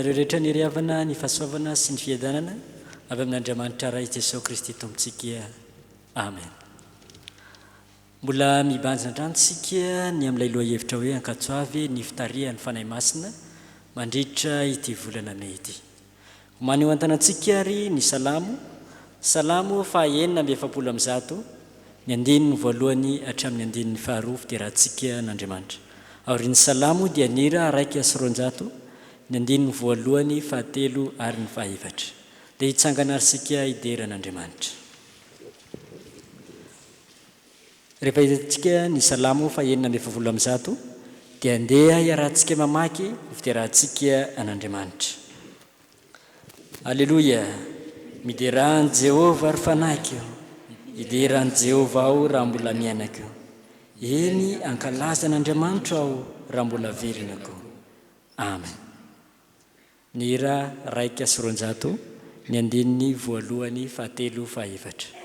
anareo rehetra niriavana ny fahasoavana sy ny fiadanana avy amin'Andriamanitra ray Jesosy Kristy tompontsika. Amen. Mbola mibanjina andrantsika ny amin'ilay lohahevitra hoe ankatsoavy ny fitarihan'ny fanahy masina mandritra ity volana May ity. Maneho antanantsika ary ny salamo fahaenina amby efapolo amby zato ny andininy voalohany hatramin'ny andininy faharoa fiterahantsika n'Andriamanitra. Aorian'ny salamo dia nira araika sy roanjato ny andininy voalohany fahatelo ary ny fahaefatra. Dia hitsangana arsika hideran'Andriamanitra. Rehefa hitantsika ny salamo fahaenina amby efapolo amby zato dia andeha hiarahantsika mamaky fiterahantsika an'Andriamanitra. Alleluia. Miderahan Jehova ary fanahiko, hideran Jehova aho raha mbola miainako. Eny ankalaza n'Andriamanitra aho raha mbola velonako. Amen. Ny hira raika sy roanjato ny andininy voalohany fahatelo fahaefatra.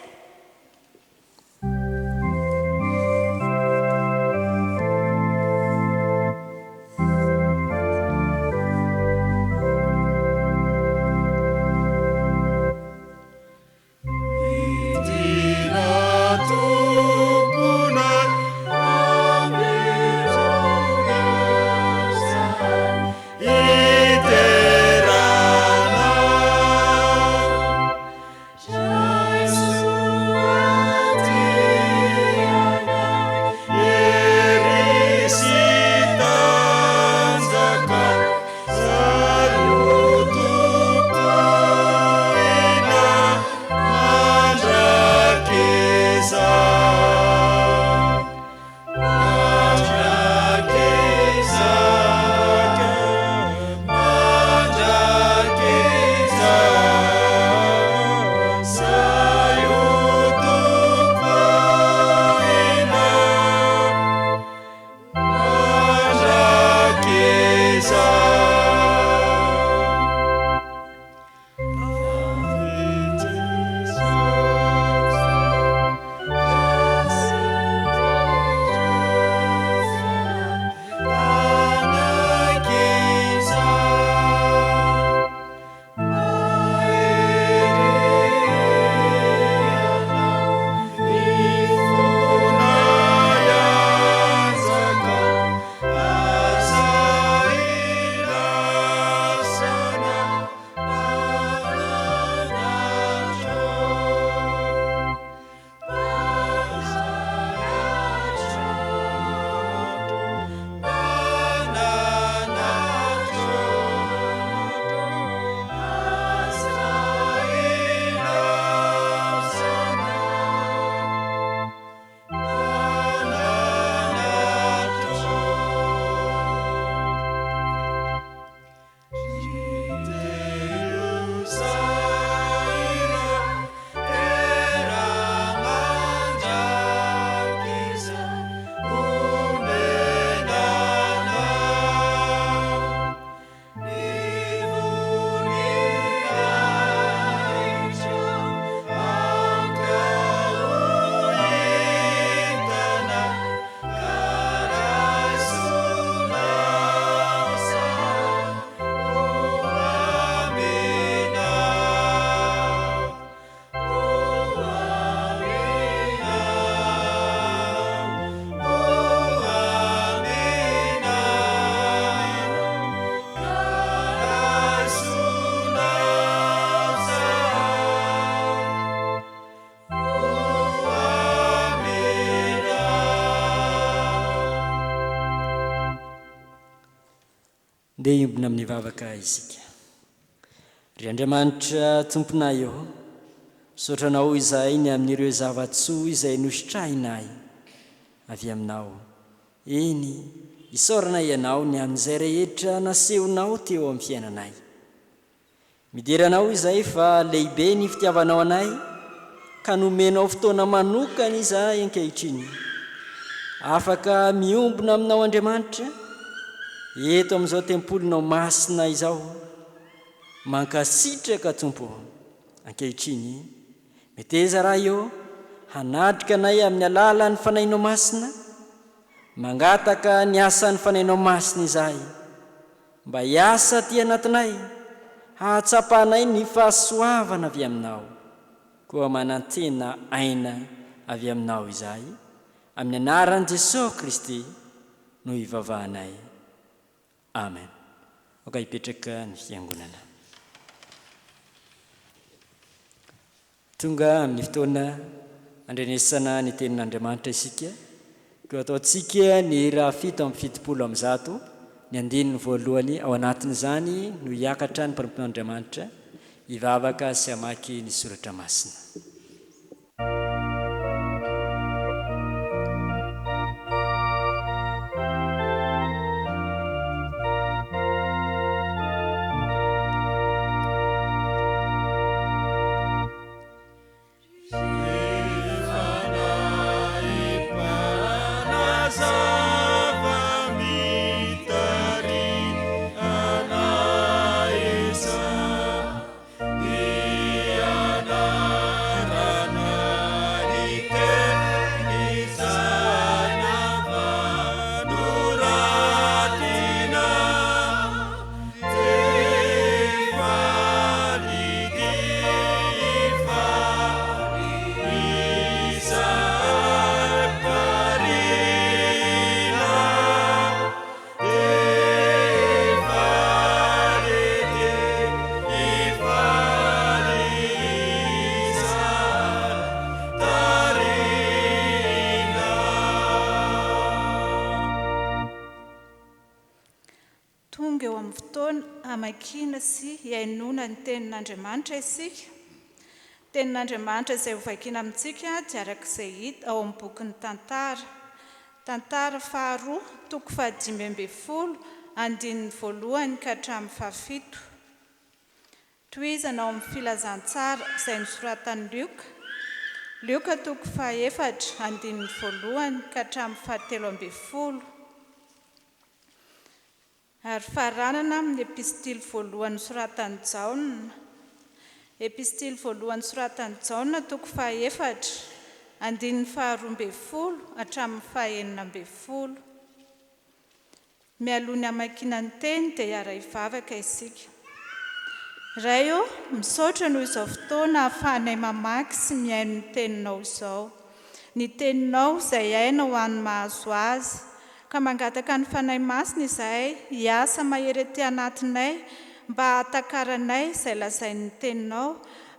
Dia iombona amin'ny vavaka isika. Ry Andriamanitra tomponay eo, sotranao izahay ny amin'ireo zavatsoa izay nositrahinay avy aminao. Eny, isaorana ianao ny amin'izay rehetra nasehonao teo amin'ny fiainanay. Mideranao izahay fa lehibe ny fitiavanao anay, ka nomenao fotoana manokana izahay ankehitriny. Afaka miombona aminao Andriamanitra, eto amin'izao tempolinao masina izao, mankasitraka Tompo ankehitriny. Meteza raha eo, hanatrika anay amin'ny alalan'ny fanahinao masina, mangataka ny asan'ny fanahinao masina izahay, mba hiasa ty anatinay hahatsapanay ny fahasoavana avy aminao koa manantena aina avy aminao izay amin'ny anaran'i Jesosy Kristy no ivavahanay. Amen. Oka hipetraka ny fiangonana. Tonga amin'ny fotoana andrenesana ny tenin'Andriamanitra isika. Ko ataontsika ny hira 770 ny andininy voalohany ao anatin'izany no hiakatra ny mpanompon'Andriamanitra hivavaka sy hamaky ny soratra masina. Amakina sy iainona ny tenin'Andriamanitra isika. Tenin'Andriamanitra izay hovakiana amintsika dia arak'izay hita ao amin'ny bokin'ny tantara faharoa toko 5:10 andininy voalohany ka hatramin'ny 7. Tohizana ao amin'ny filazantsara izay nosoratan'i Lioka toko 4 andininy voalohany ka hatramin'ny 7. Ary faranana amin'ny epistily voalohany soratan'i Jaona. Epistily voalohany soratan'i Jaona toko 4 andininy 12 hatramin'ny 9. Mialoha ny hamakiana ny teny dia hiara hivavaka isika. Ray misaotra noho izao fotoana ahafahanay mamaky sy miaino ny teninao izao. Ny teninao izay aina ho an'ny mahazo azy. Ka mangataka ny fanahy masina izahay hiasa mahery aty anatinay mba hahatakaranay izay lazain'ny teninao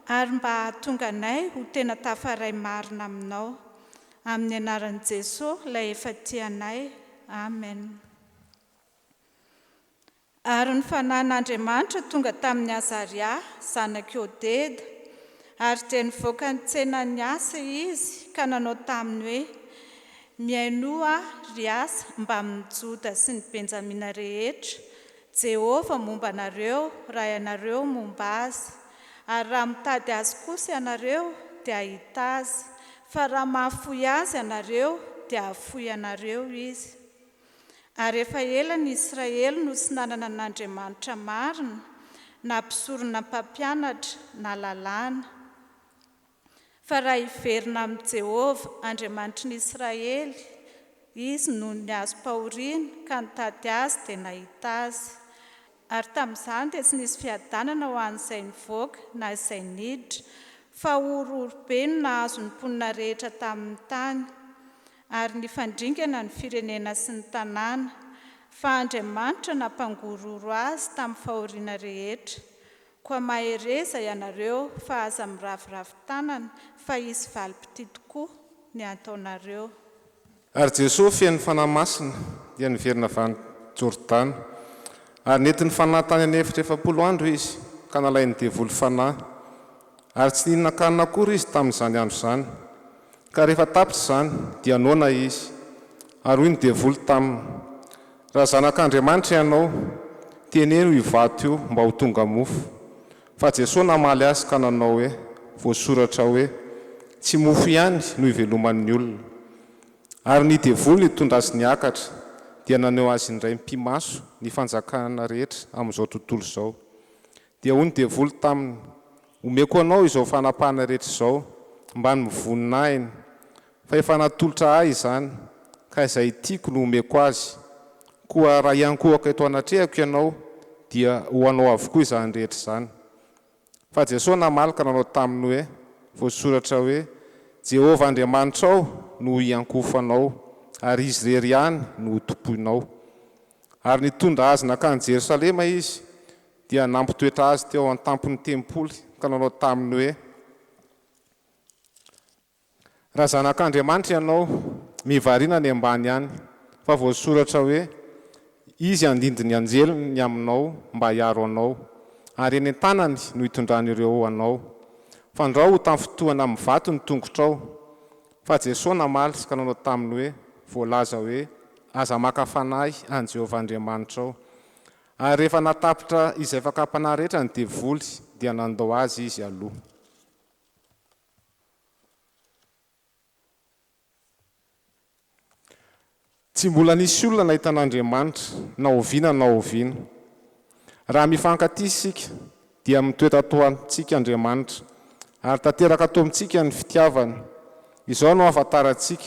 ary mba hahatonga anay ho tena tafaray marina aminao. Amin'ny anaran'i Jesosy ilay efa tianay. Amen. Ary ny fanan'Andriamanitra tonga tamin'ny Azaria zanak'i Odeda ary dia nivoaka ny tsenan'ny asa izy ka nanao taminy hoe miainoa riasa mba amin'ny Joda sy ny Benjamina rehetra. Jehovah momba anareo raha ianareo momba azy. Ary raha mitady azy kosa ianareo dia ahita azy. Fa raha mahafoy azy ianareo dia hafoy anareo izy. Ary efa ela ny Israely no tsy nanana n'Andriamanitra marina na mpisorona mpampianatra na lalàna. Fa raha hiverina amin'ny Jehovah Andriamanitry ny Israely, izy no niazo pahoriana ka nitady azy dia nahita azy. Ary tamin'izany dia tsy nisy fiadanana ho an'izay nivoaka na izay niditra, fa orobe no nahazo ny mponina rehetra tamin'ny tany. Ary nifandringana ny firenena sy ny tanàna, fa Andriamanitra nampangororo azy tamin'ny fahoriana rehetra. Koa mahereza ianareo fa aza miravoravo tanana fa izy valipity tokoa ny ataonareo. Ary Jesosy feno fanahy masina dia niverina avy any Jordana. Ary nentiny fanahy tany any 7 andro izy ka nalainy devoly fanahy. Ary tsy nihinan-kanina akory izy tamin'izany andro izany. Ka rehefa tapitra izany dia noana izy. Ary hoy ny devoly taminy: raha zanak'Andriamanitra ianao, teneno hivato io mba ho tonga mofo. Fa Jesosy namaly azy ka nanao hoe voasoratra hoe tsy mofo ihany no hiveloman'ny olona. Ary ny devoly nitondra azy niakatra dia naneo azy indray mpimaso ny fanjakana rehetra amin'izao tontolo izao. Dia hoy ny devoly taminy: omeko anao izao fanapahana rehetra izao mba ny mivonina ainy, fa efa natolotra ahy izany ka izay tiako no omeko azy. Koa raha iankohaka eto anatrehako ianao dia ho anao avokoa izany rehetra izany. Fa Jesosy namalaka nanao taminy hoe voasoratra hoe Jehovah Andriamanitra ao no iankofanao ary izy rery ihany no tompoinao. Ary nitondra azy nakany Jerosalema izy dia nampitoetra azy teo an-tampony tempoly ka nanao taminy hoe raha zanak'Andriamanitra ianao mivarina ny ambany ihany, fa voasoratra hoe izy andindiny anjeliny aminao mba hiaro anao ary eny an-tanany no hitondrany ireo anao. Fandrao ho tamin'ny fotoana amin'ny vato ny tongotrao. Fa Jesosy namaly ka nanao taminy hoe voalaza hoe aza maka fanahy an Jehovah Andriamanitra ao. Ary rehefa natapitra izay fakapana rehetra ny devoly dia nandao azy izy aloha. Tsy mbola nisy olona nahita an'Andriamanitra na oviana na oviana. Raha mifankatia isika dia mitoetra tao amintsika Andriamanitra ary tanteraka tao amintsika ny fitiavana. Izao no ahafantarantsika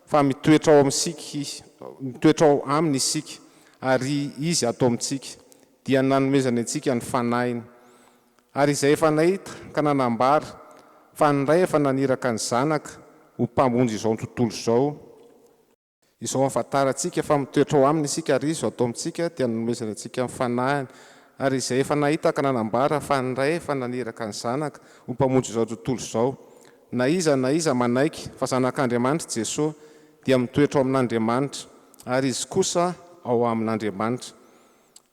fa mitoetra ao amintsika, mitoetra ao aminy isika ary izy atao amintsika dia nanomezany antsika ny fanahiny. Ary izay efa nahita ka nanambara fa ny Ray efa naniraka ny Zanaka ho mpamonjy izao tontolo izao. Izao ahafantarantsika fa mitoetra ao aminy isika ary izy atao amintsika dia nanomezany antsika ny fanahiny. Ary izay efa nahita ka nanambara fa ny Ray efa naniraka ny Zanaka ho mpamonjy izao tontolo izao. Na iza manaiky fa zanak'Andriamanitra Jesosy dia mitoetra ao amin'Andriamanitra ary izy kosa ao amin'Andriamanitra.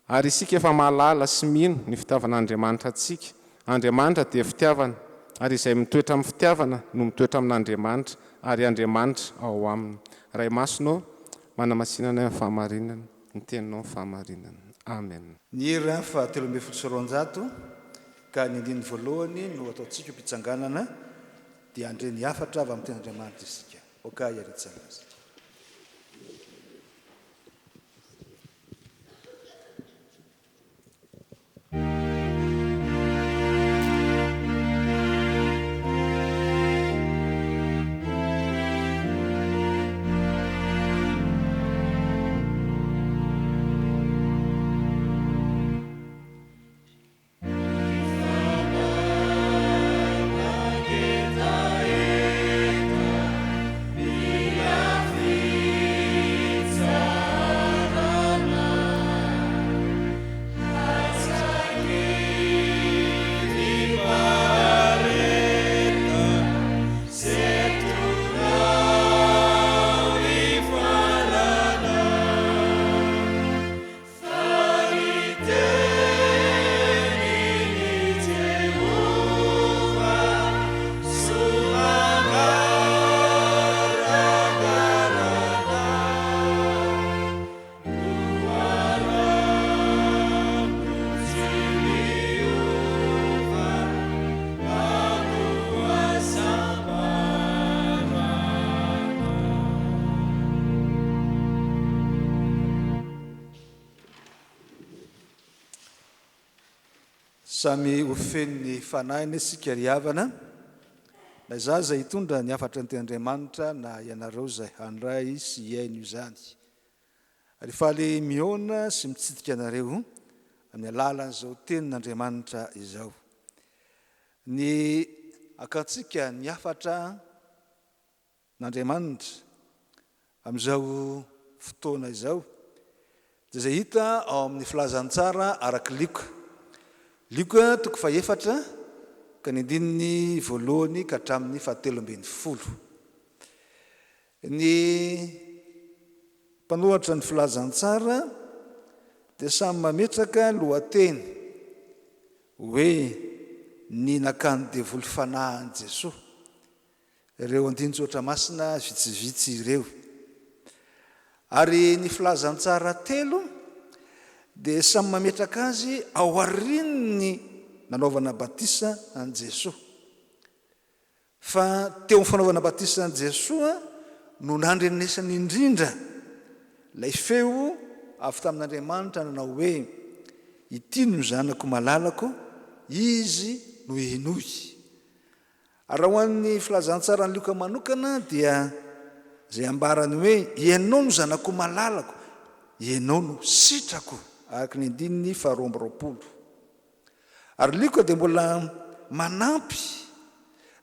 Ary isika efa mahalala sy mino ny fitiavan'Andriamanitra antsika. Andriamanitra dia fitiavana ary izay mitoetra amin'ny fitiavana no mitoetra amin'Andriamanitra ary Andriamanitra ao aminy. Ray masonao manamasinana ny fahamarinana, ny teninao ny fahamarinana. Amen. Ny hira fa 3:9 ka ny andiny voalohany no ataontsika mpitsanganana dia andreny hafatra avy amin'ny ten'Andriamanitra isika. Oka iaritsana azy. Samy ofen'ny fanahiny sika riavana na zaza hitondra ny hafatra ny ten'Andriamanitra na ianareo zay handray sy iaino izany. Ary faly miona sy mitsidika anareo amin'ny alalan'izao tenin'Andriamanitra izao. Ny akantsika ny hafatra n'Andriamanitra amin'izao fotoana izao dia zay hita ao amin'ny filazantsara araky Luka toko faefatra ka ny andininy voalohany ka hatramin'ny 17. Ny mpanohatra ny filazantsara dia samy mametraka lohateny hoe ny nakany devoly fanahy an Jesosy. Ireo andinitsotra masina vitsivitsy ireo. Ary ny filazantsara telo dia samy mametraka azy ao arininy nanaovana batisa an Jesosy. Fa teo amin'ny fanaovana batisa an Jesosy no nandrenesany indrindra lay feo avy tamin'Andriamanitra nanao hoe ity no zanako malalako, izy no inoy. Ary ho an'ny filazantsara ny Luka manokana dia zay ambarany hoe ianao no zanako malalako, ianao no sitrako araka ny andininy faharoambyroapolo ary liko dia mbola manampy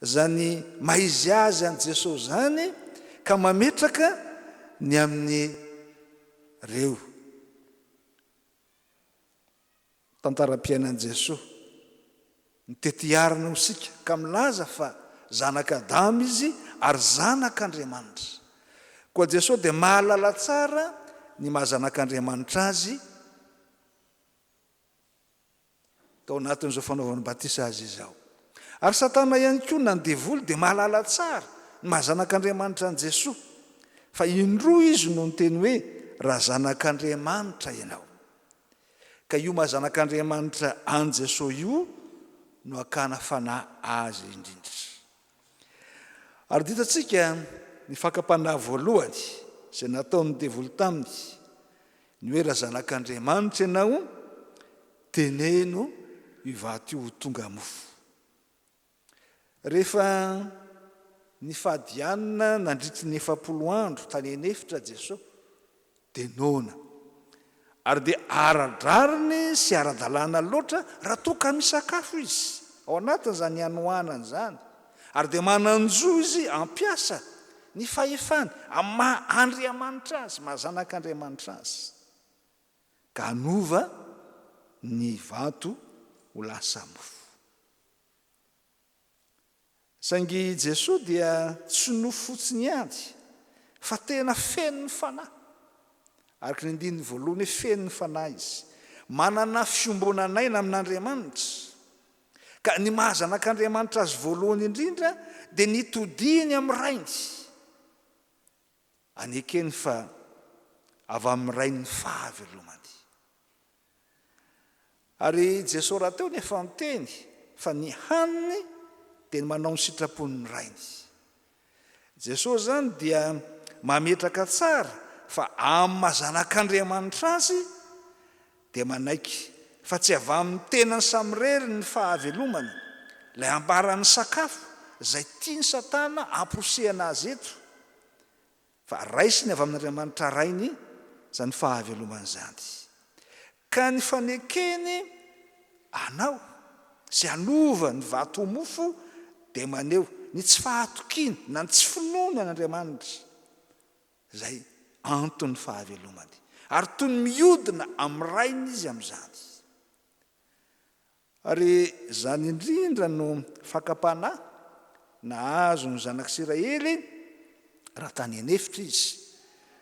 zany maizy azy an Jesosy zany ka mametraka ny amin'ny reo tantaram-piainan'i Jesosy nytetiarina ho sika ka milaza fa zanak'Adama izy ary zanak'Andriamanitra koa Jesosy dia mahalala tsara ny mahazanak'Andriamanitra azy tao anatin'izao fanaovana batisa azy izao ary Satana ihany koa na ny devoly dia mahalala tsara ny mahazanak'Andriamanitra an Jesosy fa indroa izy no ny teny hoe raha zanak'Andriamanitra ianao ka io mahazanak'Andriamanitra an Jesosy io no akana fanahy azy indrindra ary ditantsika ny fakapanahy voalohany izay nataon'ny devoly taminy ny hoe raha zanak'Andriamanitra ianao teneno ivaty io ho tonga mofo rehefa ny fahadianina nandritry ny 40 andro tany anefitra Jesosy dia nona ary dia aradrariny sy aradalàna loatra raha toa ka misakafo izy ao anatin'izany anohanany zany ary dia mananjo izy ampiasa ny fahefany amin'ny maha-Andriamanitra azy mahazanak'Andriamanitra azy ka hanova ny vato ho lasa mofo saingy Jesosy dia tsy nofo fotsiny ihany fa tena feno ny fanahy araka ny andininy voalohany hoe feno ny fanahy izy manana fiombonanaina amin'Andriamanitra ka ny mahazanak'Andriamanitra azy voalohany indrindra dia nitodihiny amin'ny rainy anekeny fa avy amin'ny rainy fahavelomany ary Jesosy raha teo nefa miteny fa ny haniny dia manao ny sitrapon'ny rainy Jesosy zany dia mametraka tsara fa amin'ny mahazanak'Andriamanitra azy dia manaiky fa tsy avy amin'ny tenany samirery ny fahavelomany ilay ambaran'ny sakafo izay tiany Satana amposehana azy eto fa raisiny avy amin'Andriamanitra rainy zany fahavelomany zany ka ny fanekeny anao sy anova ny vato mofo dia maneo ny tsy fahatokiana na ny tsy finoana an'Andriamanitra zay antony fahavelomany ary toy ny miodina amin'ny rainy izy amin'izany ary zany indrindra no fakapanahy nahazo ny zanak'Isiraely raha tany anefitra izy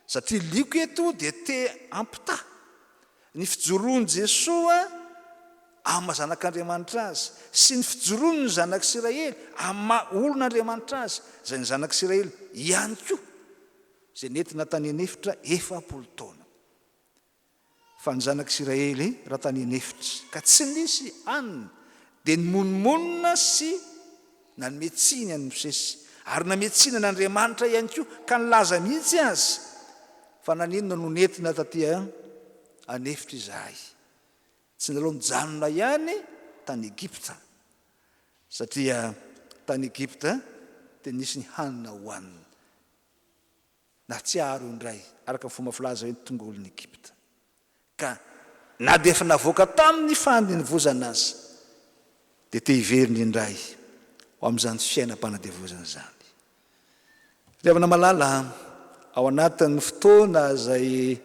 satria liko eto dia te ampitaha ny fijoroan'i Jesosy amin'ny mahazanak'Andriamanitra azy sy ny fijoroany ny zanak'Isiraely amin'ny maha-olon'Andriamanitra azy izay ny zanak'Isiraely ihany koa izay nentina tany anefitra 40 taona fa ny zanak'Isiraely raha tany anefitra ka tsy nisy anina dia nymonmonina sy nanometsiny any Mosesy ary nametsina n'Andriamanitra ihany koa ka nilaza mihitsy azy fa naninona no nentina taty anefitra izahay tsy nalao mijanona ihany tany Egipta satria tany Egipta dia nisy ny hanina hohanina na tsy aharo indray araka ny fomba filaza hoe tongolon'ny Egipta ka na dia efa navoaka tamin'ny fanadivozana azy dia te hiveriny indray ao amin'izany fiainam-panadivozana zany rehefa malala ao anatin'ny fotoana izay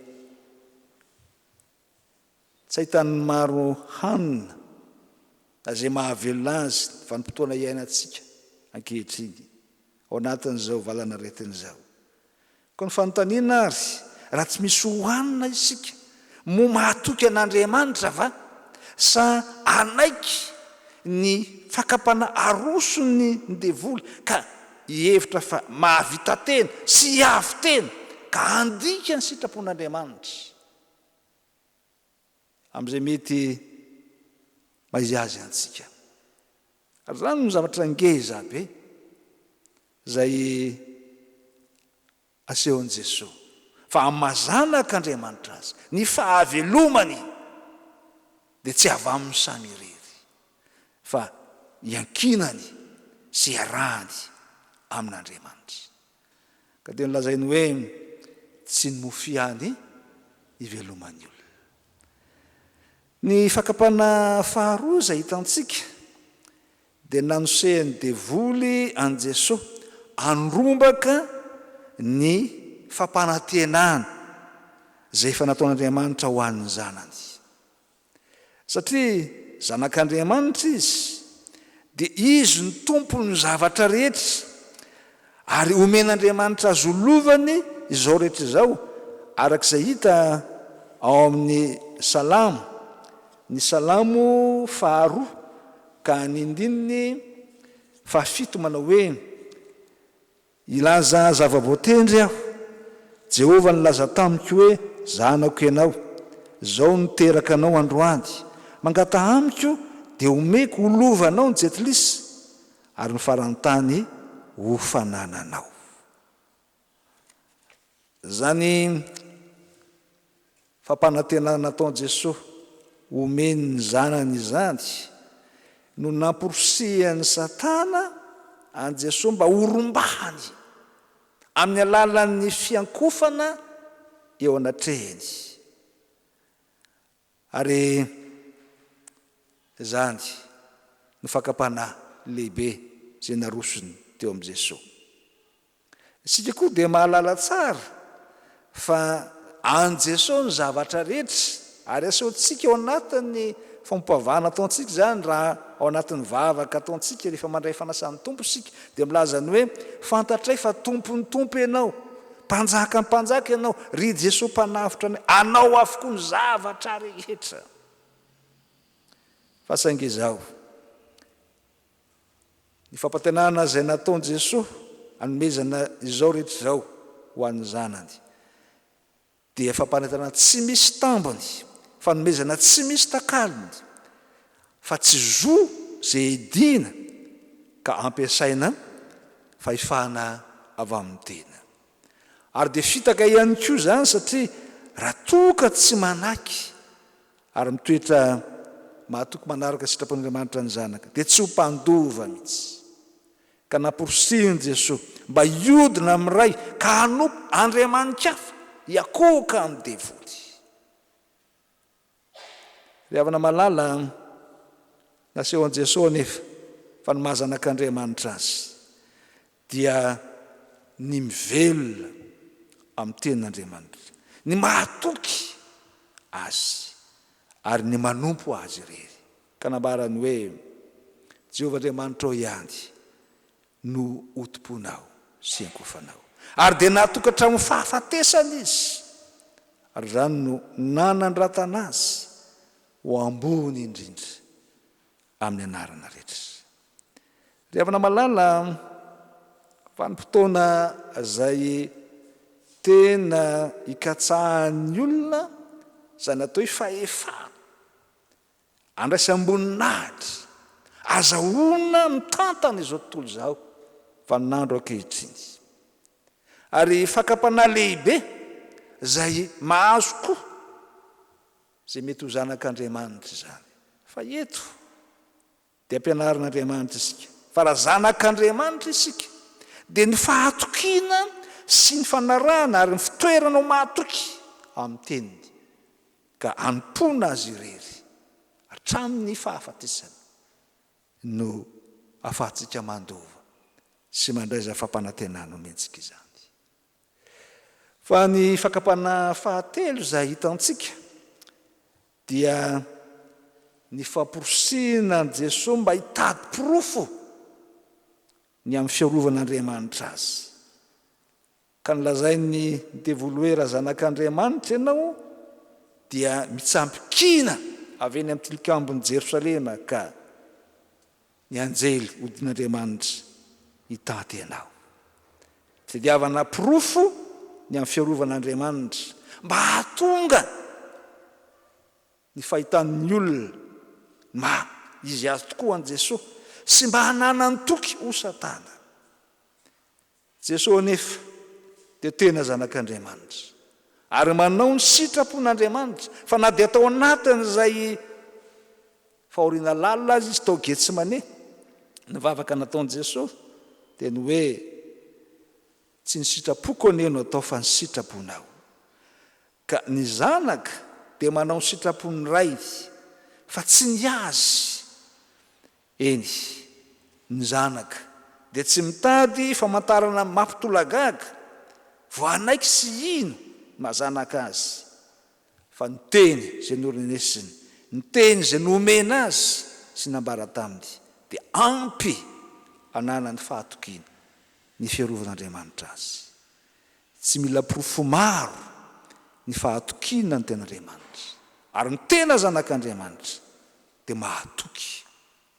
tsy ahitany maro hanina izay mahavelona azy vanim-potoana iainantsika ankehitriny ao anatin'izao valana retin'izao koa ny fanontaniana ary raha tsy misy hohanina isika mo mahatoky an'Andriamanitra va sa anaiky ny fakapana arosony ny devoly ka hihevitra fa mahavita tena sy hiavy tena ka andika ny sitrapon'Andriamanitra amin'izay mety maizy azy antsika ary zany no zavatra ngeza be izay asehon'i Jesosy fa amin'ny mahazanak'Andriamanitra azy ny fahavelomany dia tsy avy amin'ny samirery fa hiankinany sy hiarahany amin'Andriamanitra ka dia nilazainy hoe tsy ny mofo ihany ivelomany olona. ny fakapana faharoa zay hitantsika dia nanosehany devoly an Jesosy andrombaka ny fampanantenana zay efa nataon'Andriamanitra ho an'ny zanany. Satria zanak'Andriamanitra izy dia izy ny tompony zavatra rehetra ary omen'Andriamanitra azo lovany izao rehetra izao arak'izay hita ao amin'ny salamo, ny salamo faharoa ka ny andininy fahafito manao hoe ilaza zava-boatendry aho, Jehovah nilaza tamiko hoe zanako ianao, zao niteraka anao androany, mangata amiko dia omeko olovanao ny jetlisy ary ny farantany ho fanananao. Zany fampanantenana nataon Jesosy omeny ny zanany izany no namporosihan'ny Satana an Jesosy mba horombahany amin'ny alalan'ny fiankofana eo anatrehany. Ary zany ny fakapana lehibe zay narosony teo am' Jesosy. Isika koa dia mahalala tsara fa an Jesosy ny zavatra rehetra ary asehoantsika ao anatin'ny Fotoam-Pivavahana ataontsika zany raha ao anatin'ny vavaka ataontsika rehefa mandray fanasan'ny tompo isika dia milazany hoe fantatray fa tompony tompo ianao, mpanjaka ny mpanjaka ianao, ry Jesosy mpanafitra ny anao avokoa ny zavatra rehetra. Fa saingy izao ny fampantenana zay nataon Jesosy anomezana izao rehetra izao ho an'ny zanany dia fampantenana tsy misy tambony, fanomezana tsy misy takalony, fa tsy zo zay idina ka ampiasaina fahefana avy amin'ny tena. Ary dia fitaka ihany koa zany satria raha toka tsy manaky ary mitoetra mahatoky manaraka sitrapon'Andriamanitra ny zanaka dia tsy ho mpandova mihitsy. Ka namporosihiny Jesosy mba hiodina amin'ny ray ka hanompo Andriamanikafa hiakoka amin'ny devoly. Rihavana malala naseho an Jesosy anefa fa ny mahazanak'Andriamanitra azy dia ny mivelona amin'ny tenin'Andriamanitra, ny mahatoky azy ary ny manompo azy irery. Ka nambarany hoe Jehovah Andriamanitra ihany no otomponao sy ankofanao. Ary dia nahatokatramo fahafatesana izy ary zany no nanandratana azy ho ambony indrindra amin'ny anarana rehetra. Rihavana malala vanim-potoana zay tena hikatsahan'ny olona zay natao hoe fahefana andraisy amboninahitra azahoana mitantana izao tontolo izao vaninandro ankehitriny. Ary fakapana lehibe zay mahazo koa zay mety ho zanak'Andriamanitra zany. Fa eto dia ampianarin'Andriamanitra isika fa raha zanak'Andriamanitra isika dia ny fahatokiana sy ny fanarahana ary ny fitoerana ho mahatoky amin'ny teniny ka anompona azy irery hatramin'ny fahafatesana no ahafahantsika mandova sy mandraiza fampanantenana omentsika izany. Fa ny fakapana fahatelo zay hitantsika dia ny famporosiana an Jesosy mba hitady porofo ny amin'ny fiarovan'Andriamanitra azy. Ka nilazainy devoly hoe raha zanak'Andriamanitra ianao dia mitsampikina avy eny amin'ny tilikambon'i Jerosalema ka ny anjely hodin'Andriamanitra hitady ianao. Tediavana porofo ny amin'ny fiarovan'Andriamanitra mba hahatonga ny fahitan'ny olona ma izy azy tokoa an Jesosy sy mba hananany toky ho Satana. Jesosy anefa dia tena zanak'Andriamanitra ary manao ny sitrapon'Andriamanitra fa na dia atao anatin'izay fahoriana lalina azy izy tao Getsemane ny vavaka nataon Jesosy dia ny hoe tsy ny sitrapoko anie no atao fa ny sitraponao. Ka ny zanaka dia manao ny sitrapon'ny ray fa tsy ny azy eny ny zanaka dia tsy mitady famantarana mampitolagaga voanaiky sy ino mazanaka azy fa ny teny zay norinesiny ny teny zay nomena azy sy nambara taminy dia ampy anana ny fahatokiana ny fiarovan'Andriamanitra azy tsy mila porofo maro ny fahatokiana ny ten'Andriamanitra ary ny tena zanak'Andriamanitra dia mahatoky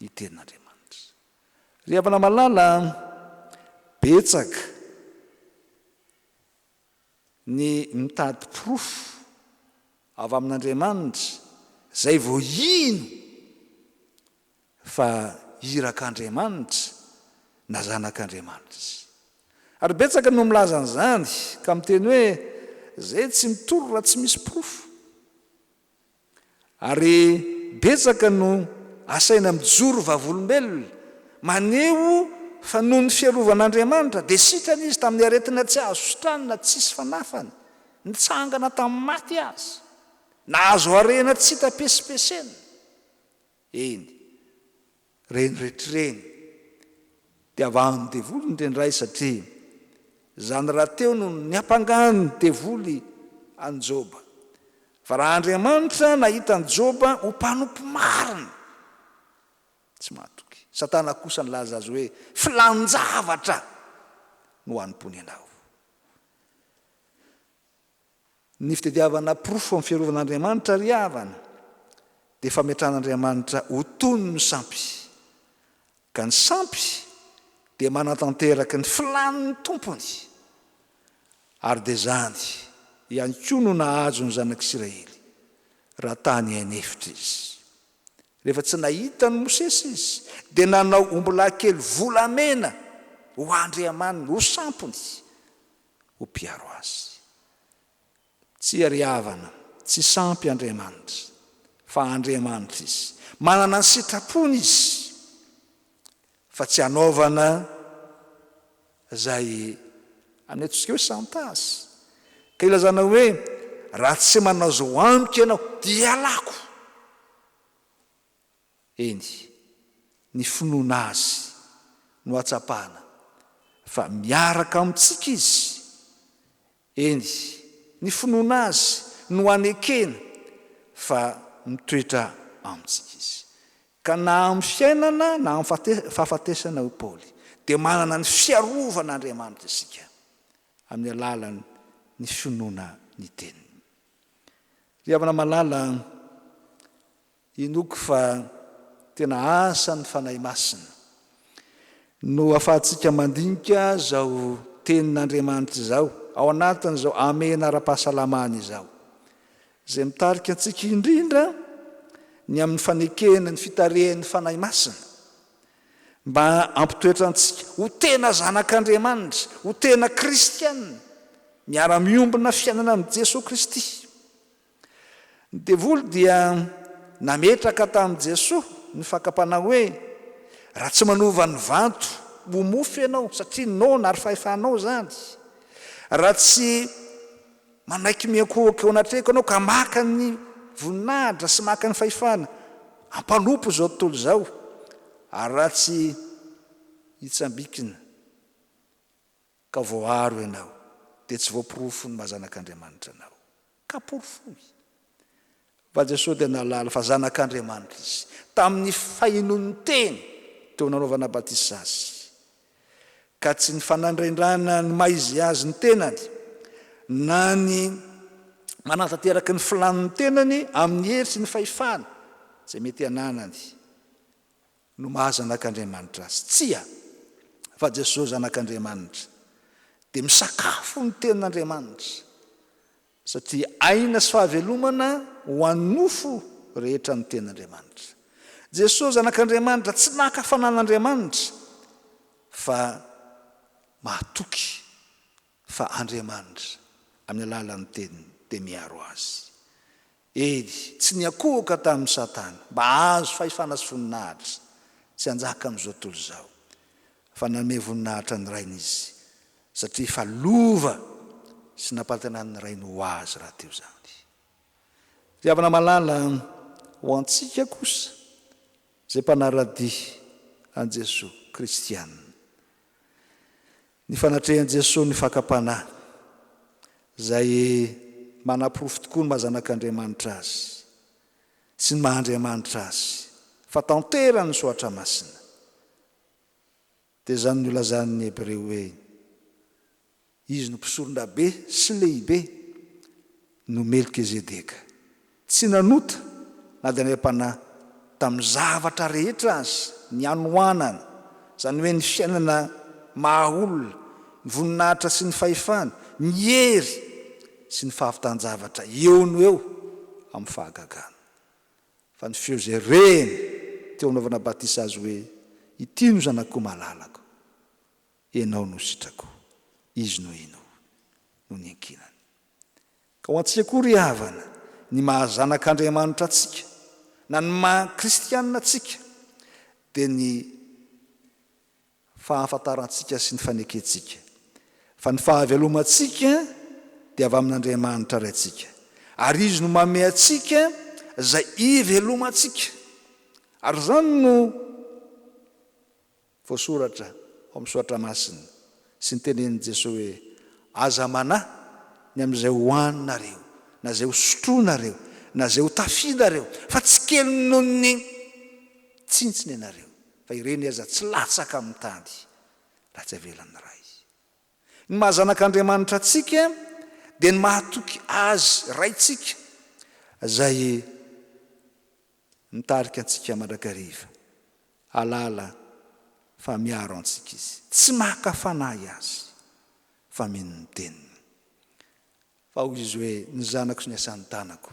ny ten'Andriamanitra ry havana malala betsaka ny mitady porofo avy amin'Andriamanitra zay vao ino fa irak'Andriamanitra na zanak'Andriamanitra ary betsaka no milaza an'izany ka miteny hoe zay tsy mitoro raha tsy misy porofo ary betsaka no asaina mijoro vavolombelona maneho fa noho ny fiarovan'Andriamanitra dia sitrany izy tamin'ny aretina tsy azo sotranina tsisy fanafany nitsangana tamin'ny maty azy nahazo arena tsy hita pesipesena eny reny rehetrareny dia avahany devoly ny rendray satria zany raha teo no ny ampangany ny devoly any Joba fa raha Andriamanitra nahita ny Joba ho mpanompo marina tsy mahatoky Satana kosa nilaza azy hoe filanjavatra no hanompoany anao ny fitadiavana porofo amin'ny fiarovan'Andriamanitra ry havana dia fametran'Andriamanitra ho toy ny sampy ka ny sampy dia manatanteraka ny filan'ny tompony ary dia zany ihany koa no nahazo ny zanak'Israely raha tany hainefitra izy rehefa tsy nahita ny Mosesy izy dia nanao ombilahy kely volamena ho Andriamanina ho sampony ho mpiaro azy tsy ary havana tsy sampy Andriamanitra fa Andriamanitra izy manana ny sitrapony izy fa tsy hanaovana zay anetsika hoe santasy ka ilazana hoe raha tsy manao zao amiko ianao dia alako eny ny finoana azy no atsapana fa miaraka amintsika izy eny ny finoana azy no anekena fa mitoetra amintsika izy ka na amin'ny fiainana na amin'ny fahafatesana ho Paoly dia manana ny fiarovanaN'Andriamanitra isika amin'ny alalany ny finoana ny teniny ry havana malala inoko fa tena asa ny fanahy masina no ahafahantsika mandinika zao tenin'Andriamanitra zao ao anatin'izao amena ara-pahasalamana izao zay mitarika antsika indrindra ny amin'ny fanekena ny fitarihan'ny fanahy masina mba ampitoetra antsika ho tena zanak'Andriamanitra ho tena kristianina miara-miombina fiainana amin'ny Jesosy Kristy ny devoly dia nametraka tamin'i Jesosy ny fakapana hoe raha tsy manova ny vanto ho mofo ianao satria nona ary fahefanao zany raha tsy manaiky miankohaka eo anatreko anao ka maka ny voninahitra sy maka ny fahefana ampanompo zao tontolo zao ary raha tsy hitsambikina ka voaro ianao dia tsy voaporofo ny mahazanak'Andriamanitra anao ka porofoy fa Jesosy dia nalala fa zanak'Andriamanitra izy tamin'ny fahinon'ny teny teo nanaovana batisa azy ka tsy ny fanandraindrana ny maizy azy ny tenany na ny manatanteraky ny filan'ny tenany amin'ny hery ny fahefana zay mety ananany no mahazanak'Andriamanitra azy tsia fa Jesosy zanak'Andriamanitra dia misakafo ny tenin'Andriamanitra satria aina sy fahavelomana ho anofo rehetra ny tenin'Andriamanitra Jesosy zanak'Andriamanitra tsy nakafanan'Andriamanitra fa mahatoky fa Andriamanitra amin'ny alalan'ny teniny dia miaro azy eny tsy niakohaka tamin'ny Satana mba azo fahefana sy voninahitra tsy hanjaka amin'izao tontolo zao fa nanome voninahitra ny rainy izy satria fa lova sy napatanan'ny rainy ho azy raha teo zany ry havana malala ho ho antsika kosa zay mpanaradia an Jesosy kristianina. Ny fanatrehan Jesosy ny fakapanahy zay manapirofo tokoa ny mahazanak'Andriamanitra azy sy ny mahandriamanitra azy fa tanterany soatra masina. Dia zany ny olazan'ny Hebreo hoe izy no mpisorona be sy lehibe no Melkizedeka, tsy nanota na dia nampanahy tamin'ny zavatra rehetra azy ny anoanana, zany hoe ny fiainana mahaolona, ny voninahitra sy ny fahefana, ny hery sy ny fahafitan-javatra eo no eo amin'ny fahagagana. Fa ny feo zay reny teo anaovana batisa azy hoe ity no zanako malalako, ianao no sitrako, izy no ino no ny ankinany. Ka ho antsika koa ry havana, ny mahazanak'Andriamanitra atsika na ny maha-kristianina atsika dia ny fahafantarantsika sy ny faneketsika. Fa ny fahavelomantsika dia avy amin'Andriamanitra ray atsika, ary izy no manome atsika zay ivelomantsika. Ary zany no voasoratra ao amin'ny soratra masina sy ny tenenin' Jesosy hoe aza manahy ny amin'izay hohaninareo na zay ho sotroinareo na zay ho tafidareo, fa tsy kely noho ny tsintsiny ianareo, fa ireny aza tsy latsaka amin'ny tany raha tsy avelan'ny ray. Ny mahazanak'Andriamanitra atsika dia ny mahatoky azy raitsika zay mitarika antsika mandrakariva, alala fa miaro antsika izy, tsy mahakafanahy azy fa mino ny teniny. Fa hoy izy hoe ny zanako sy ny asan'ny tanako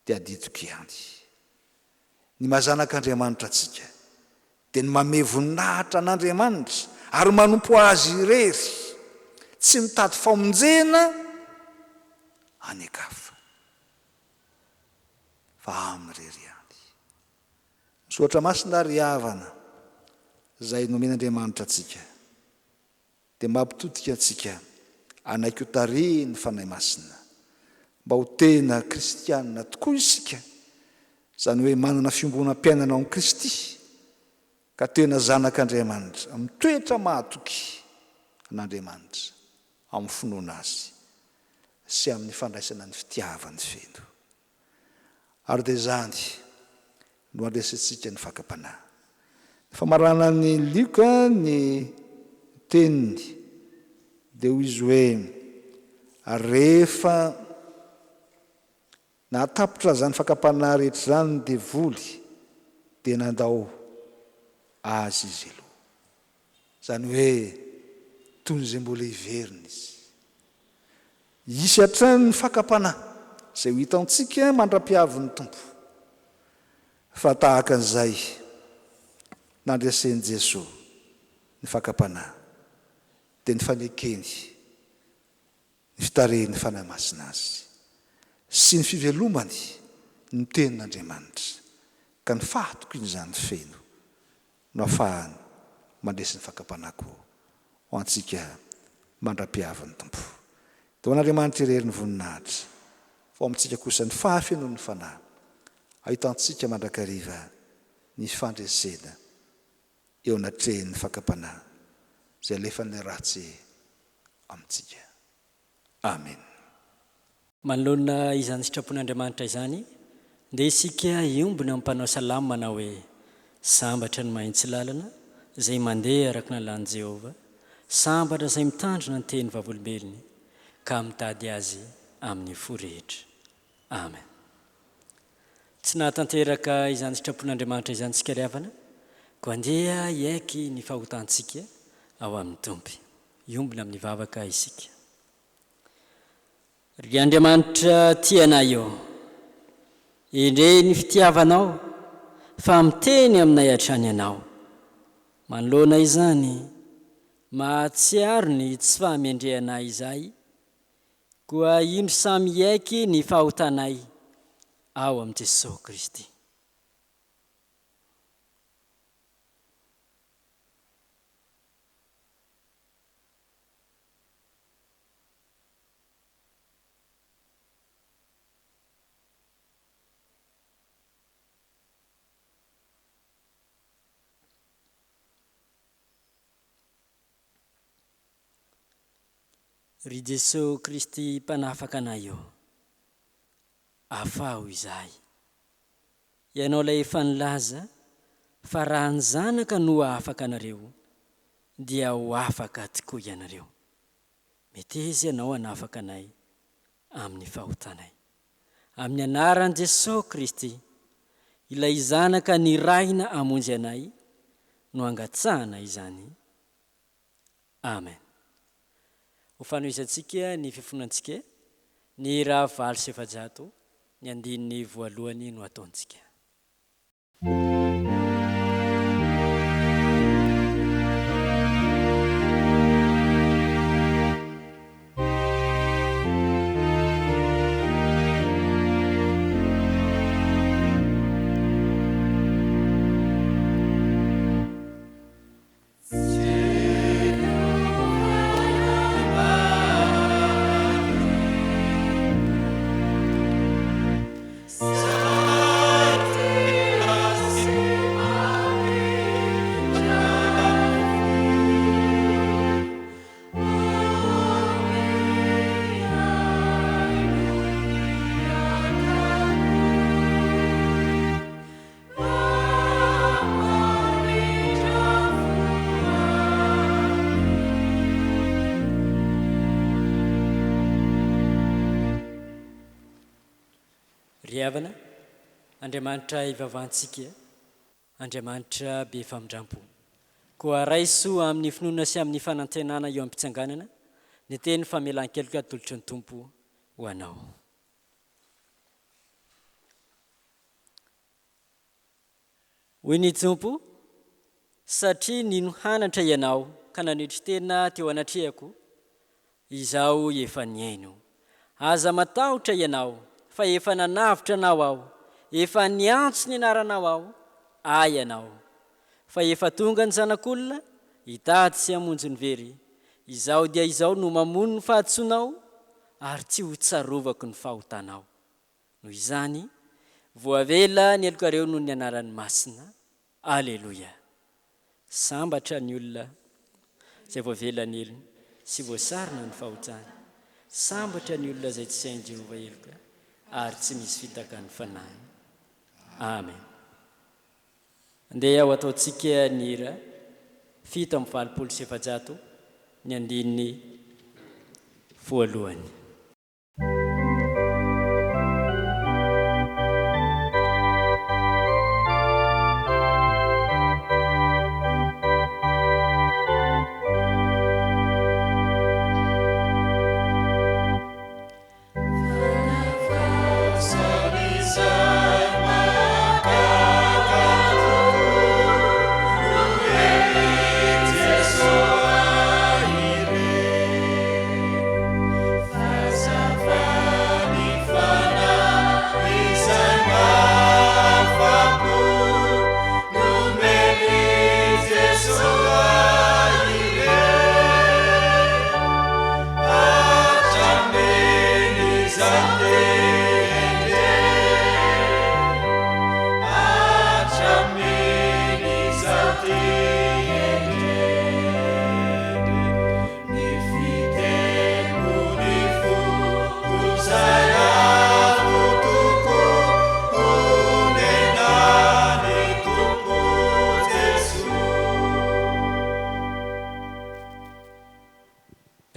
dia aditoko ihany. Ny mahazanak'Andriamanitra atsika dia ny manome voninahitra an'Andriamanitra ary manompo azy irery, tsy mitady famonjena anekafa fa amin'irery ihany. Soatra masina ry havana zay nomen'Andriamanitra atsika dia mampitotika atsika anaiky ho tarihy ny fanahy masina, mba ho tena kristianina tokoa isika, zany hoe manana fiombonam-piainana ao amin'i Kristy, ka tena zanak'Andriamanitra mitoetra mahatoky an'Andriamanitra amin'ny finoana azy sy amin'ny fandraisana ny fitiavany feno. Ary dia zany no andresantsika ny fakapanahy. Famarana ny Lioka ny teniny dia hoy izy hoe rehefa natapotra zany fakapanahy rehetra zany ny devoly dia nandao azy izy aloha, zany hoe toy ny zay mbola hiverina izy. Isy hatrany ny fakapanahy zay ho hitantsika mandra-piavin'ny tompo, fa tahaka an'izay nandresen'i Jesosy ny fakapanahy dia ny fanekeny ny fitarehin'ny fanahy masina azy sy ny fivelomany ny tenin'Andriamanitra, ka ny fahatokiny izany feno no ahafahany mandresy ny fakapanahy koa ho antsika mandra-piavin'ny tompo. Dia ho an'Andriamanitra irery ny voninahitra, fa amintsika kosa ny fahafenon'ny fanahy ahitantsika mandrakariva ny fandresena eo anatrehan'ny fakapanahy zay alefan'ny ratsy amintsika. Amen. Manoloana izany sitrapon'Andriamanitra izany dia isika iombona ampanao salamo manao hoe sambatra ny mahitsy lalana zay mandeha araka ny lalan'i Jehovah, sambatra izay mitandrina ny teny vavolombelony ka mitady azy amin'ny fo rehetra. Amen. Tsy nahatanteraka izany sitrapon'Andriamanitra izany tsika ry havana, ko andeha hiaiky ny fahotantsika ao amin'ny tompy. Iombona amin'ny vavaka isika. Ry Andriamanitra tianay eo, endre ny fitiavanao fa miteny aminay hatrany ianao. Manoloana izany mahatsiaro ny tsy fahamendrehanay izay, koa ino samy hiaiky ny fahotanay ao amin'i Jesosy Kristy. ry Jesosy Kristy mpanafaka anay eo, afaho izahay. Ianao ilay efa nilaza fa raha ny zanaka no afaka anareo dia ho afaka tokoa ianareo. Meteza ianao hanafaka anay amin'ny fahotanay. Amin'ny anaran'i Jesosy Kristy, ilay zanaka niraina hamonjy anay no angatsahana izany. Amen. Ho fanoizantsika ny fifonantsika ny raha 700 ny andininy voalohany no ataontsika. Riavana, Andriamanitra ivavahantsika, Andriamanitra be famindrampo. Koa raiso amin'ny finoana sy amin'ny fanantenana eo amin'ny pitsanganana, ny teny famelan-keloka atolotry ny Tompo ho anao. Hoy ny Tompo, satria ninohanatra ianao ka nanitry tena teo anatrehako, izaho efa niaino. Aza matahotra ianao, fa efa nanavitra anao aho, efa niantso ny anaranao aho, ay ianao. Fa efa tonga ny zanak'olona, hitady sy hamonjy ny very. Izaho dia izaho no mamono ny fahatsonao, ary tsy ho tsarovako ny fahotanao. Noho izany, voavela ny elokareo noho ny anaran'ny Masina. Aleluia. Sambatra ny olona izay voavela ny elony, sy voasarina ny fahotany. Sambatra ny olona izay tsy sain'i Jehova eloka, ary tsy misy fitaka ny fanahy. Amen. Andeha ho ataontsika ny hira 720 ny andininy voalohany.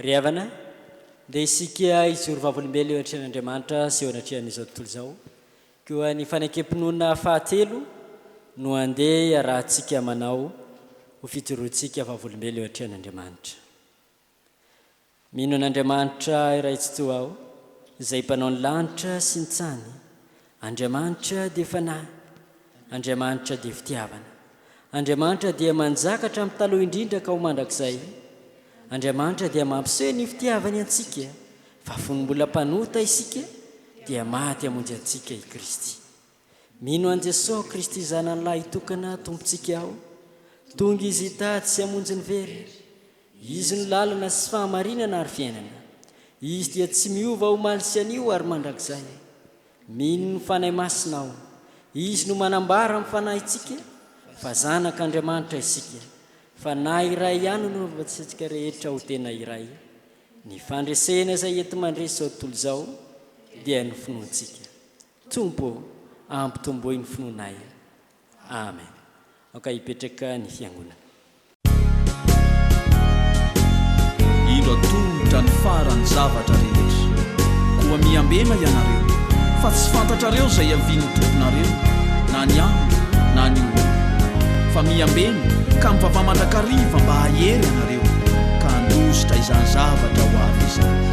Riavana, dia isika izoro vavolombelona eo an-trehan'Andriamanitra sy eo anatrehan'izao tontolo izao. Koa ny fanakempinoana fahatelo no andeha arahantsika manao ho fitoroantsika vavolombelona eo an-trehan'Andriamanitra. Mino an'Andriamanitra iray tsy toa aho, izay mpanao ny lanitra sy ny tsany. Andriamanitra dia fanahy, Andriamanitra dia fitiavana. Andriamanitra dia manjakatra amin'ny taloha indrindra ka ho mandrakizay. Andriamanitra dia mampiseho ny fitiavany antsika, fa fonombola mpanota isika dia maty hamonjy antsika i Kristy. Mino an' Jesosy Kristy zanany lahy tokana tompontsika aho, tonga izy hitady sy hamonjy ny very. Izy ny lalana sy fahamarinana ary fiainana. Izy dia tsy miova ho maly sy anio ary mandrakizay. Mino ny fanahy masina aho, izy no manambara amin'ny fanahintsika, fa zanak'Andriamanitra isika. Fanahy iray ihany no vatsika rehetra ho tena iray, ny fandresena izay ento mandresy zao tontolo zao dia ny finoantsika. Tompo ampitomboy ny finoanay. Amen. Aka hipetraka ny fiangonana. Indro tongotra ny farany zavatra rehetra koa miambena ianareo fa tsy fantatrareo zay aviany tomponareo na ny andro na ny olo fa miambena ka mivavamandraka-riva mba hahery ianareo ka handositra izany zavatra ho avy izany.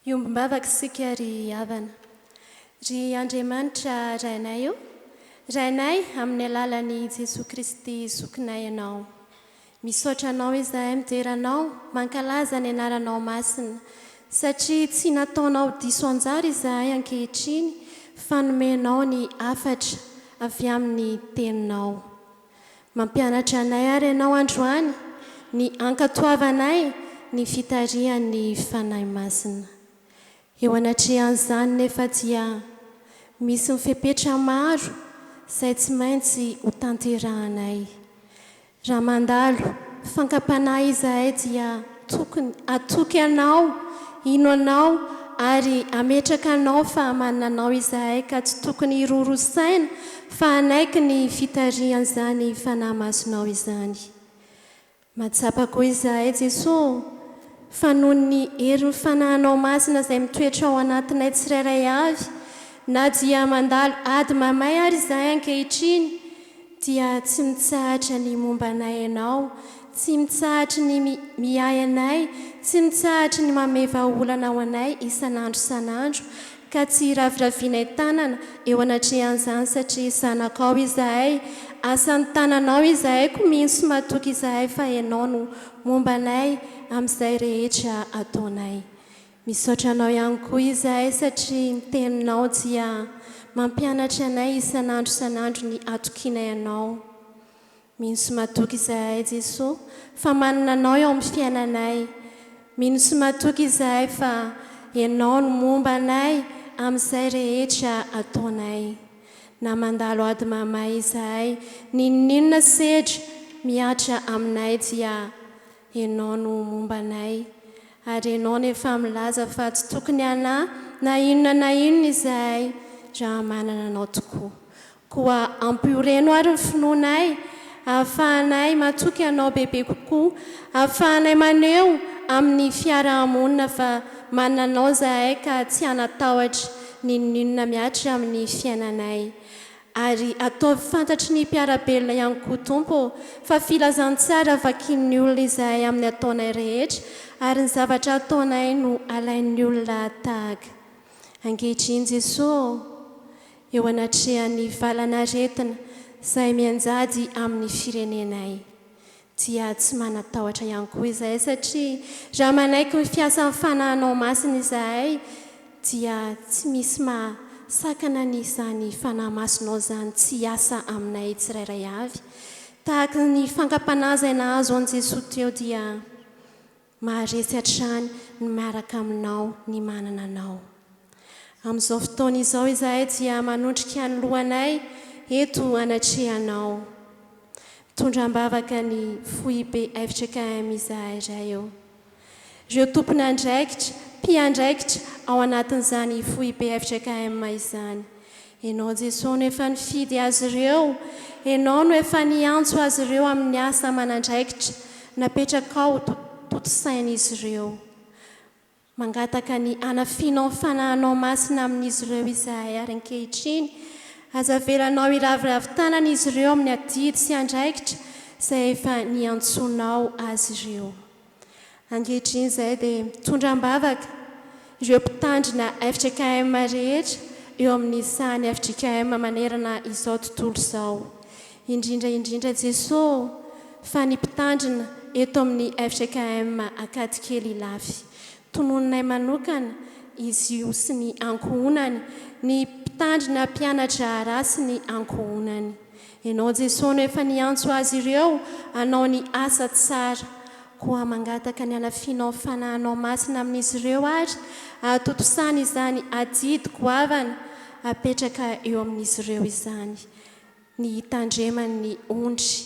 Iombavaka sika ry havana ry Andriamanitra rainay io rainay amin'ny alalan'i Jesosy Kristy zokinay anao misaotra anao izahay mijeranao mankalaza ny anaranao masina satria tsy nataonao diso anjara izahay ankehitriny fa nomenao ny afatra avy amin'ny teninao mampianatra anay ary ianao androany ny ankatoavanay ny fitarihan'ny fanahy masina eo anatrehan'izany nefa dia misy mifepetra maro izay tsy maintsy ho tanterahanay raha mandalo fankapanahy izahay dia tokony atoky anao ino anao ary ametraka anao fa mananao izahay ka tsy tokony irorosaina fa anaiky ny fitarihan'izany fanahy masonao izany. Matsapa koa izahay Jesosy fa noho ny herin'ny fanahinao masina izay mitoetra ao anatinay tsirairay avy na dia mandalo ady mamay ary izahay ankehitriny dia tsy mitsahatra ny momba anay ianao, tsy mitsahatra ny miay anay, tsy mitsahatra ny mameva olana ao anay isan'andro ka tsy raviravinay tanana eo anatrehan'izany satria zanakao izahay, asan'ny tananao izahay ko mihintsy matoky izahay fa ianao no momba anay amin'izay rehetra ataonay. Misaotra anao ihany koa izahay satria ny teninao dia mampianatra anay isan'andro ny atokinay anao. Mihintsy matoky izahay Jesosy fa manana anao eo amin'ny fiainanay. Mihintsy matoky izahay fa ianao no momba anay amin'izay rehetra ataonay. Na mandalo ady mamay izahay, ninona sedra miatra aminay dia ianao no momba anay. Ary ianao nefa milaza fa tsy tokony anahy na inona izahay raha manana anao tokoa. Koa ampioreno ary ny finoanay, ahafahanay matoky anao bebe kokoa, ahafahanay maneho amin'ny fiarahamonina fa manana anao izahay ka tsy hanatahotra ninona miatra amin'ny fiainanay. Ary ataovy fantatry ny mpiarabelona ihany koa Tompo fa filazantsara vakin'ny olona izahay amin'ny ataonay rehetra ary ny zavatra ataonay no alain'ny olona tahaka. Ankehitriny Jesosy eo anatrehan'ny valanaretina izay mianjady amin'ny firenenay dia tsy manatahotra ihany koa izahay satria raha manaiky mifiasa amin'ny fanahinao masina izahay dia tsy misy sakana n'izany fanahy masonao izany tsy hiasa aminay tsirairay avy. Tahaka ny fankapanahy izay nahazo an'i Jesosy teo dia maharesy hatrany ny miaraka aminao ny manana anao. Amin'izao fotoana izao izahay dia manondrika ny lohanay eto anatrehanao. Mitondram-bavaka ny FIB FTKM izahay iray eo. Ireo tompony andraikitra, mpiandraikitra ao anatin'izany FIB FTKM izany. Ianao Jesosy no efa nifidy azy ireo, ianao no efa niantso azy ireo amin'ny asa aman'andraikitra, napetraka ao toto-sain'izy ireo. Mangataka ny anafinao fanahinao masina amin'izy ireo izahay ary ankehitriny, azavelanao iraviravin-tanan'izy ireo amin'ny adidy sy andraikitra izay efa niantsonao azy ireo. Ankehitriny izay dia mitondram-bavaka ireo mpitandrina FTKM rehetra eo amin'ny sahany FTKM manerana izao tontolo izao. Indrindra Jesosy fa ny mpitandrina eto amin'ny FTKM Ankatokely Lafy. Tonononay manokana izy io sy ny ankohonany, ny mpitandrina mpianatra rasy ny ankohonany. Ianao Jesosy no efa niantso azy ireo hanao ny asa tsara, koa mangataka ny anafinao fanahinao masina amin'izy ireo ary atotosany izany adidy goavana apetraka eo amin'izy ireo izany. Ny tandreman'ny ondry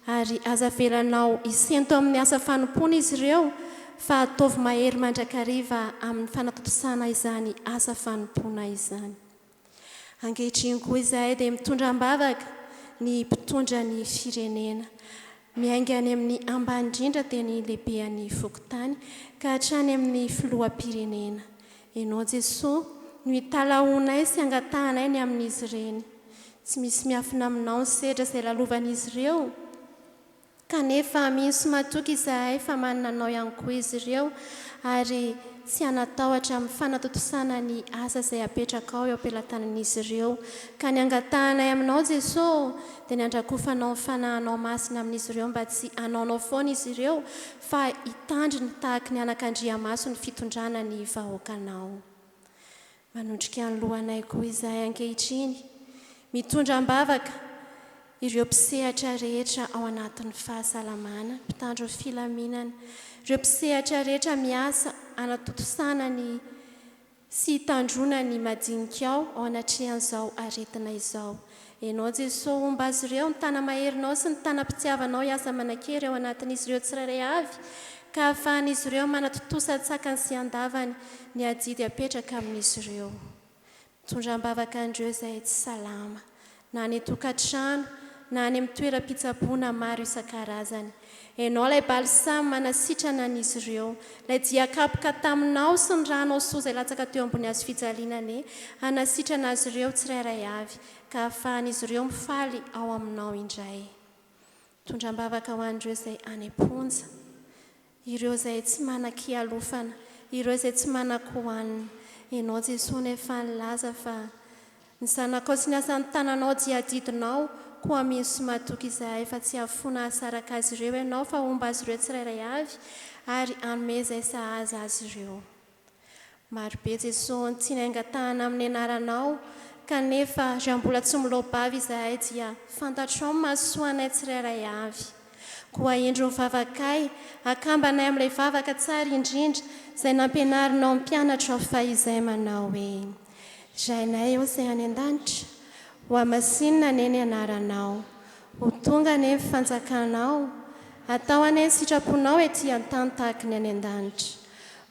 ary azavelanao isento amin'ny asa fanompona izy ireo fa ataovy mahery mandrakariva amin'ny fanatotosana izany asa fanompona izany. Ankehitriny koa izahay dia mitondram-bavaka ny mpitondra ny firenena. Miaingany amin'ny ambany indrindra teny lehibean'ny fokontany ka hatrany amin'ny filoham-pirenena. Ianao Jesosy no hitalaonay sy angatahanay ny amin'izy ireny. Tsy misy miafina aminao ny sedra izay lalovan'izy ireo, kanefa mihintsy matoky izahay fa manana anao ihany koa izy ireo ary tsy hanatahotra amin'ny fanatotosana ny asa izay apetraka ao eo am-pelantanan'izy ireo. Ka ny angatahanay aminao Jesosy dia ny andrakofanao ny fanahinao masina amin'izy ireo mba tsy hanaonao foana izy ireo fa hitandrina tahaka ny anak'Andriamaso ny fitondrana ny vahoakanao. Manondrika ny lohanay koa izahay ankehitriny, mitondram-bavaka ireo mpisehatra rehetra ao anatin'ny fahasalamana, mpitandro ny filaminana, ireo mpisehatra rehetra miasa anatotosana ny sy hitandrona ny madinika ao anatrehan'izao aretina izao. Ianao Jesosy omba azy ireo ny tana maherinao sy ny tana-pitiavanao hiasa manan-kery ao anatin'izy ireo tsirairay avy ka ahafahan'izy ireo manatotosatsakany sy andavany ny adidy apetraka amin'izy ireo. Mitondram-bavaka andreo izay tsy salama na ny tokantrano na ny amin'ny toeram-pitsaboana maro isan-karazany. Ianao ilay balsamy manasitrana an'izy ireo, ilay diakapoka taminao sy ny ranao soa izay latsaka teo ambony azo fijalinany, hanasitrana azy ireo tsirairay avy ka ahafahan'izy ireo mifaly ao aminao indray. Mitondram-bavaka ho andreo izay any am-ponja, ireo izay tsy manan-kialofana, ireo izay tsy manan-kohanina. Ianao Jesosy nefa nilaza fa ny zanakao sy ny asan'ny tananao dia adidinao, koa mino sy matoky izahay fa tsy hafona hasaraka azy ireo ianao fa omba azy ireo tsirairay avy ary anome izay sahaza azy ireo. Marobe Jesosy ny tiany angatahana amin'ny anaranao, kanefa raha mbola tsy miloabavy izahay dia fantatrao ny mahasoanay tsirairay avy. Koa endro mivavakay, akambanay amin'ilay vavaka tsara indrindra izay nampianarinao mpianatra fa izay manao hoe: Rainay ao izay any an-danitra, ho masinina neny anaranao, ho tonga neny fanjakanao, atao anay sitraponao ety an-tany tahaka ny any an-danitra.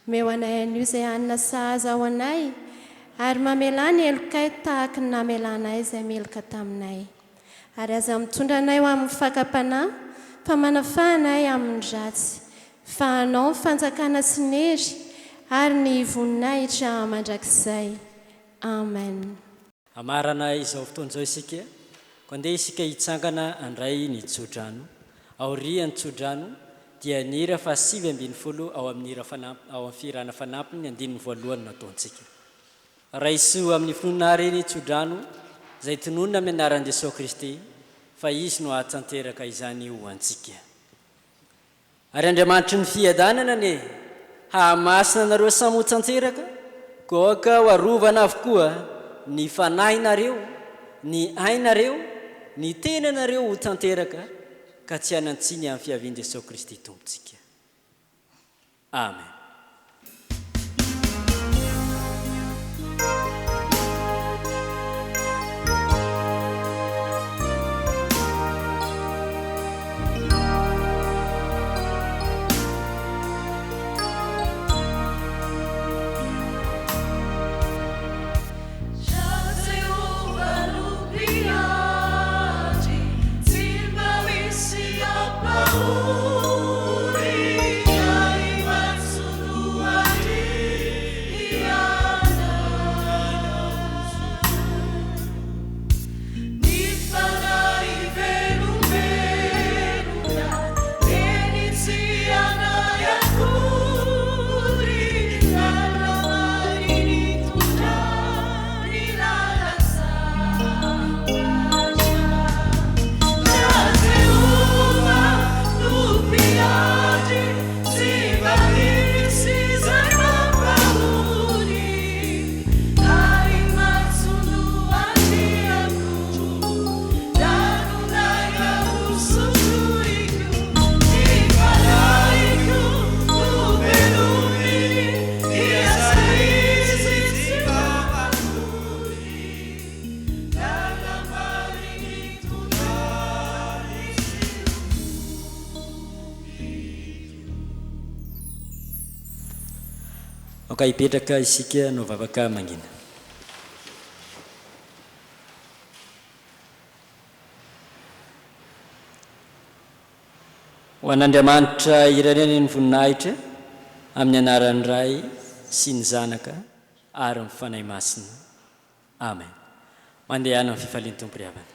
Omeo anay an'io izay hanina sahaza ao anay, ary mamela ny elokay tahaka ny namelanay izay meloka taminay. Ary aza mitondra anay ho amin'ny fakapanahy, fa manafahanay amin'ny ratsy, fa anao ny fanjakana sy ny hery ary ny voninahitra mandrakizay. Amen. Amarana izao fotoan'izao isika, koa andeha isika hitsangana andray ny tsodrano. Aorian'ny tsodrano dia ny hira fa 7ambinifolo ao amin'ny hira ao amin'ny firana fanampiny 15 nataontsika. Raisoa amin'ny finoana reny tsodrano izay tononona amin'ny anaran'i Jesosy Kristy fa izy no ahatanteraka izany ho antsika. Ary Andriamanitry ny fiadanana ne hahamasina nareo samy ho tanteraka, goaka ho arovana avokoa ny fanahinareo, ny ainareo, ny tenanareo ho tanteraka ka tsy hanantsiny amin'ny fiavian'i Jesosy Kristy tompontsika. Amen. Ka hipetraka isika no vavaka mangina. Ho an'Andriamanitra ireneny ny voninahitra amin'ny anaran'ny Ray sy ny Zanaka ary ny fanahy masina. Amen. Mandehana amin'ny fifalian'ny Tompo ry havana.